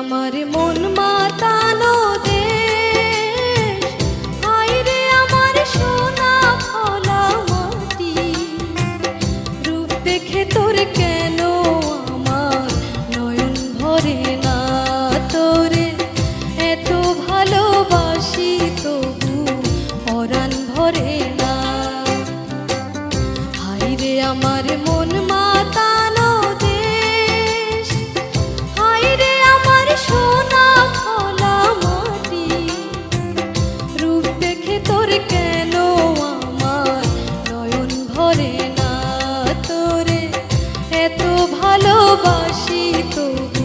আমার মন মাতানো দেশ, হায়রে আমার সোনা ফলা মাটি। রূপ দেখে তোর কেন আমার নয়ন ভরে না, তোরে এত ভালোবাসি তবু পরাণ ভরে না। হায়রে আমার মন মাতানো দেশ, হায়রে আমার সোনা ফলা মাটি। রূপ দেখে তোর কেন আমার নয়ন ভরে না, তোরে এত ভালোবাসি তবু